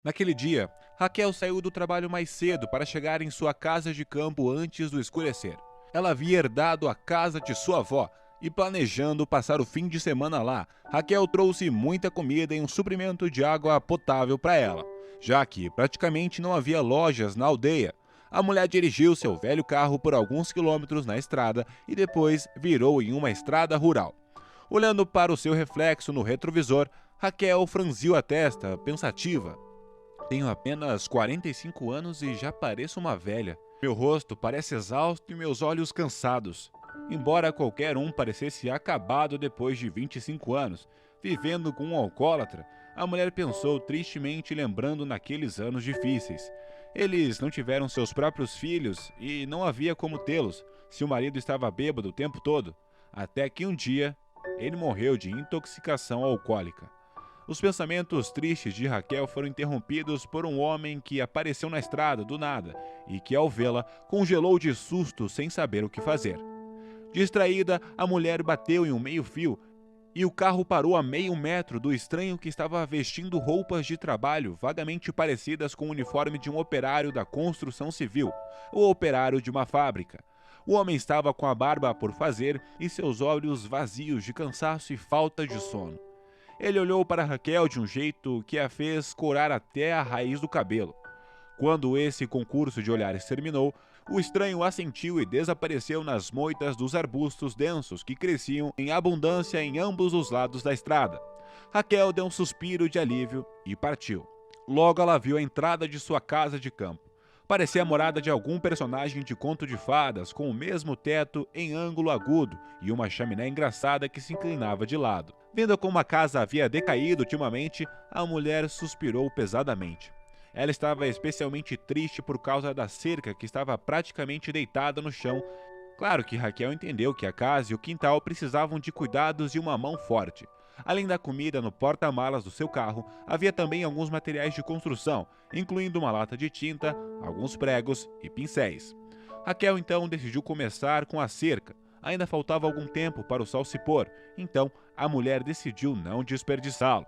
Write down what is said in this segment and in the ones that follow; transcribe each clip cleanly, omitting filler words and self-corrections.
Naquele dia, Raquel saiu do trabalho mais cedo para chegar em sua casa de campo antes do escurecer. Ela havia herdado a casa de sua avó e, planejando passar o fim de semana lá, Raquel trouxe muita comida e um suprimento de água potável para ela, já que praticamente não havia lojas na aldeia. A mulher dirigiu seu velho carro por alguns quilômetros na estrada e depois virou em uma estrada rural. Olhando para o seu reflexo no retrovisor, Raquel franziu a testa, pensativa. Tenho apenas 45 anos e já pareço uma velha. Meu rosto parece exausto e meus olhos cansados. Embora qualquer um parecesse acabado depois de 25 anos, vivendo com um alcoólatra, a mulher pensou tristemente lembrando naqueles anos difíceis. Eles não tiveram seus próprios filhos e não havia como tê-los, se o marido estava bêbado o tempo todo. Até que um dia, ele morreu de intoxicação alcoólica. Os pensamentos tristes de Raquel foram interrompidos por um homem que apareceu na estrada do nada e que, ao vê-la, congelou de susto sem saber o que fazer. Distraída, a mulher bateu em um meio-fio e o carro parou a meio metro do estranho que estava vestindo roupas de trabalho vagamente parecidas com o uniforme de um operário da construção civil ou operário de uma fábrica. O homem estava com a barba por fazer e seus olhos vazios de cansaço e falta de sono. Ele olhou para Raquel de um jeito que a fez corar até a raiz do cabelo. Quando esse concurso de olhares terminou, o estranho assentiu e desapareceu nas moitas dos arbustos densos que cresciam em abundância em ambos os lados da estrada. Raquel deu um suspiro de alívio e partiu. Logo ela viu a entrada de sua casa de campo. Parecia a morada de algum personagem de conto de fadas, com o mesmo teto em ângulo agudo e uma chaminé engraçada que se inclinava de lado. Vendo como a casa havia decaído ultimamente, a mulher suspirou pesadamente. Ela estava especialmente triste por causa da cerca que estava praticamente deitada no chão. Claro que Raquel entendeu que a casa e o quintal precisavam de cuidados e uma mão forte. Além da comida no porta-malas do seu carro, havia também alguns materiais de construção, incluindo uma lata de tinta, alguns pregos e pincéis. Raquel então decidiu começar com a cerca. Ainda faltava algum tempo para o sol se pôr, então a mulher decidiu não desperdiçá-lo.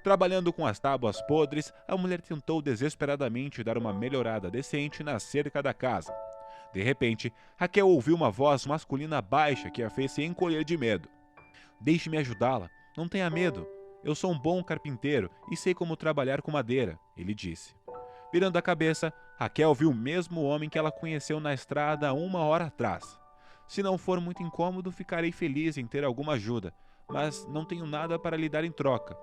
Trabalhando com as tábuas podres, a mulher tentou desesperadamente dar uma melhorada decente na cerca da casa. De repente, Raquel ouviu uma voz masculina baixa que a fez se encolher de medo. Deixe-me ajudá-la. Não tenha medo. Eu sou um bom carpinteiro e sei como trabalhar com madeira, ele disse. Virando a cabeça, Raquel viu o mesmo homem que ela conheceu na estrada 1 hora atrás. Se não for muito incômodo, ficarei feliz em ter alguma ajuda, mas não tenho nada para lhe dar em troca.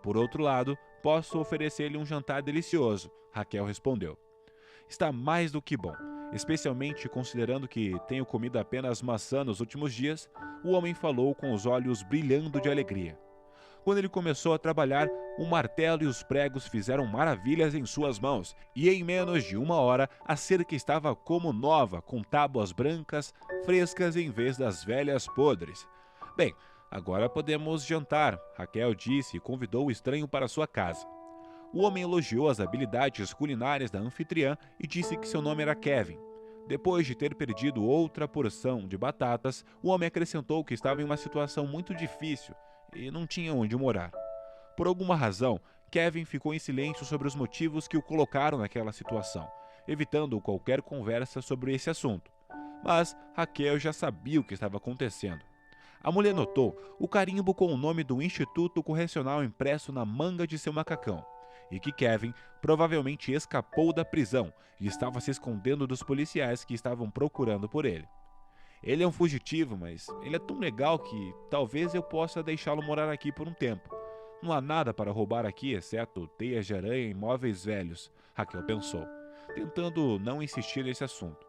Por outro lado, posso oferecer-lhe um jantar delicioso, Raquel respondeu. Está mais do que bom. Especialmente considerando que tenho comido apenas maçã nos últimos dias, o homem falou com os olhos brilhando de alegria. Quando ele começou a trabalhar, o martelo e os pregos fizeram maravilhas em suas mãos, e em menos de 1 hora a cerca estava como nova, com tábuas brancas, frescas em vez das velhas podres. Bem, agora podemos jantar, Raquel disse e convidou o estranho para sua casa. O homem elogiou as habilidades culinárias da anfitriã e disse que seu nome era Kevin. Depois de ter perdido outra porção de batatas, o homem acrescentou que estava em uma situação muito difícil e não tinha onde morar. Por alguma razão, Kevin ficou em silêncio sobre os motivos que o colocaram naquela situação, evitando qualquer conversa sobre esse assunto. Mas Raquel já sabia o que estava acontecendo. A mulher notou o carimbo com o nome do Instituto Correcional impresso na manga de seu macacão, e que Kevin provavelmente escapou da prisão e estava se escondendo dos policiais que estavam procurando por ele. Ele é um fugitivo, mas ele é tão legal que talvez eu possa deixá-lo morar aqui por um tempo. Não há nada para roubar aqui exceto teias de aranha e móveis velhos, Raquel pensou, tentando não insistir nesse assunto.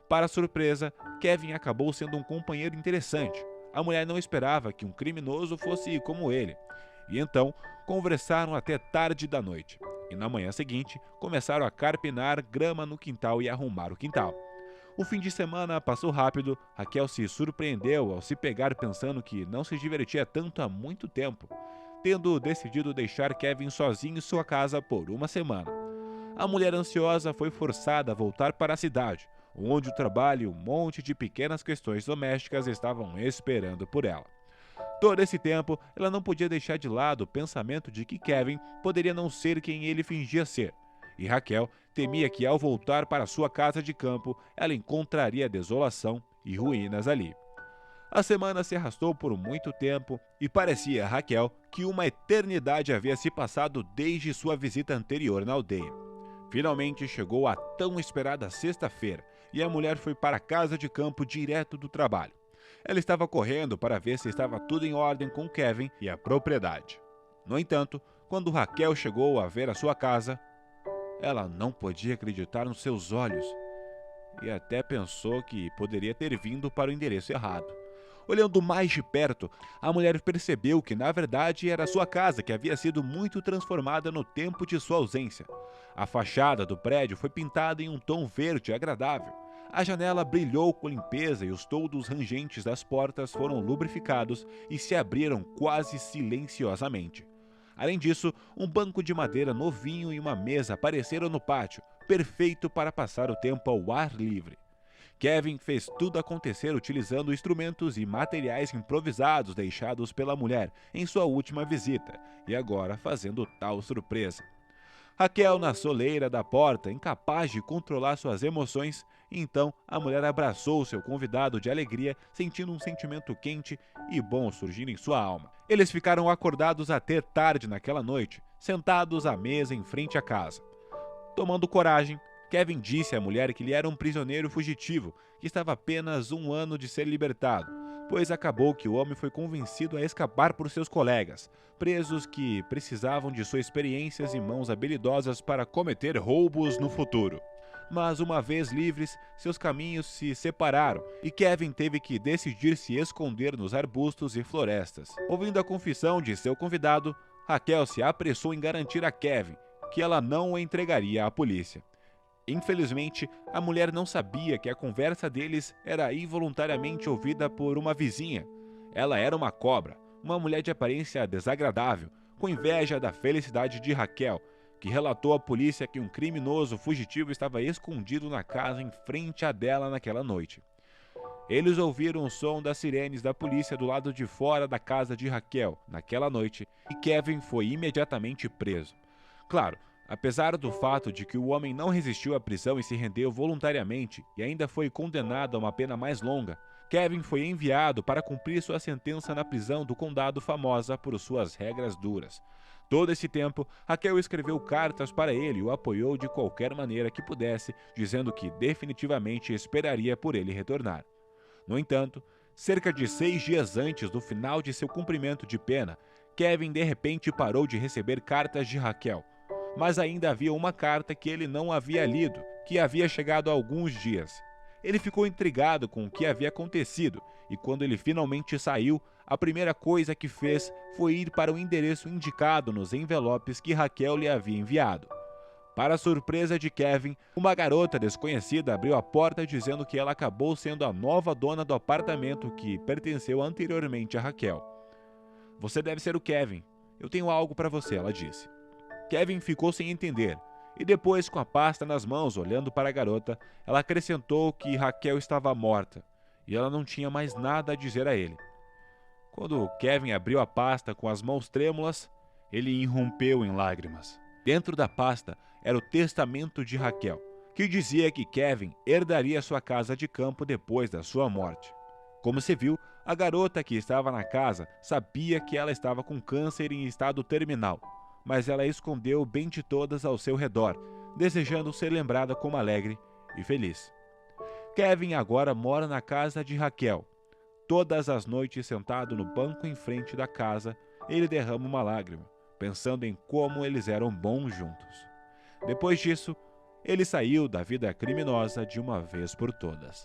Para surpresa, Kevin acabou sendo um companheiro interessante. A mulher não esperava que um criminoso fosse como ele. E então, conversaram até tarde da noite. E na manhã seguinte, começaram a carpinar grama no quintal e arrumar o quintal. O fim de semana passou rápido. Raquel se surpreendeu ao se pegar pensando que não se divertia tanto há muito tempo, tendo decidido deixar Kevin sozinho em sua casa por uma semana. A mulher ansiosa foi forçada a voltar para a cidade, onde o trabalho e um monte de pequenas questões domésticas estavam esperando por ela. Todo esse tempo, ela não podia deixar de lado o pensamento de que Kevin poderia não ser quem ele fingia ser. E Raquel temia que, ao voltar para sua casa de campo, ela encontraria desolação e ruínas ali. A semana se arrastou por muito tempo e parecia a Raquel que uma eternidade havia se passado desde sua visita anterior na aldeia. Finalmente chegou a tão esperada sexta-feira e a mulher foi para a casa de campo direto do trabalho. Ela estava correndo para ver se estava tudo em ordem com Kevin e a propriedade. No entanto, quando Raquel chegou a ver a sua casa, ela não podia acreditar nos seus olhos e até pensou que poderia ter vindo para o endereço errado. Olhando mais de perto, a mulher percebeu que na verdade era sua casa que havia sido muito transformada no tempo de sua ausência. A fachada do prédio foi pintada em um tom verde agradável. A janela brilhou com limpeza e os toldos rangentes das portas foram lubrificados e se abriram quase silenciosamente. Além disso, um banco de madeira novinho e uma mesa apareceram no pátio, perfeito para passar o tempo ao ar livre. Kevin fez tudo acontecer utilizando instrumentos e materiais improvisados deixados pela mulher em sua última visita, e agora fazendo tal surpresa. Raquel na soleira da porta, incapaz de controlar suas emoções, então a mulher abraçou seu convidado de alegria, sentindo um sentimento quente e bom surgir em sua alma. Eles ficaram acordados até tarde naquela noite, sentados à mesa em frente à casa. Tomando coragem, Kevin disse à mulher que ele era um prisioneiro fugitivo, que estava apenas 1 ano de ser libertado, pois acabou que o homem foi convencido a escapar por seus colegas, presos que precisavam de suas experiências e mãos habilidosas para cometer roubos no futuro. Mas uma vez livres, seus caminhos se separaram e Kevin teve que decidir se esconder nos arbustos e florestas. Ouvindo a confissão de seu convidado, Raquel se apressou em garantir a Kevin que ela não o entregaria à polícia. Infelizmente, a mulher não sabia que a conversa deles era involuntariamente ouvida por uma vizinha. Ela era uma cobra, uma mulher de aparência desagradável, com inveja da felicidade de Raquel, que relatou à polícia que um criminoso fugitivo estava escondido na casa em frente à dela naquela noite. Eles ouviram o som das sirenes da polícia do lado de fora da casa de Raquel naquela noite e Kevin foi imediatamente preso. Claro, apesar do fato de que o homem não resistiu à prisão e se rendeu voluntariamente e ainda foi condenado a uma pena mais longa, Kevin foi enviado para cumprir sua sentença na prisão do condado famosa por suas regras duras. Todo esse tempo, Raquel escreveu cartas para ele e o apoiou de qualquer maneira que pudesse, dizendo que definitivamente esperaria por ele retornar. No entanto, cerca de 6 dias antes do final de seu cumprimento de pena, Kevin de repente parou de receber cartas de Raquel. Mas ainda havia uma carta que ele não havia lido, que havia chegado há alguns dias. Ele ficou intrigado com o que havia acontecido e quando ele finalmente saiu, a primeira coisa que fez foi ir para o endereço indicado nos envelopes que Raquel lhe havia enviado. Para a surpresa de Kevin, uma garota desconhecida abriu a porta dizendo que ela acabou sendo a nova dona do apartamento que pertenceu anteriormente a Raquel. "Você deve ser o Kevin. Eu tenho algo para você", ela disse. Kevin ficou sem entender, e depois, com a pasta nas mãos, olhando para a garota, ela acrescentou que Raquel estava morta, e ela não tinha mais nada a dizer a ele. Quando Kevin abriu a pasta com as mãos trêmulas, ele irrompeu em lágrimas. Dentro da pasta era o testamento de Raquel, que dizia que Kevin herdaria sua casa de campo depois da sua morte. Como se viu, a garota que estava na casa sabia que ela estava com câncer em estado terminal, mas ela escondeu bem de todas ao seu redor, desejando ser lembrada como alegre e feliz. Kevin agora mora na casa de Raquel. Todas as noites, sentado no banco em frente da casa, ele derrama uma lágrima, pensando em como eles eram bons juntos. Depois disso, ele saiu da vida criminosa de uma vez por todas.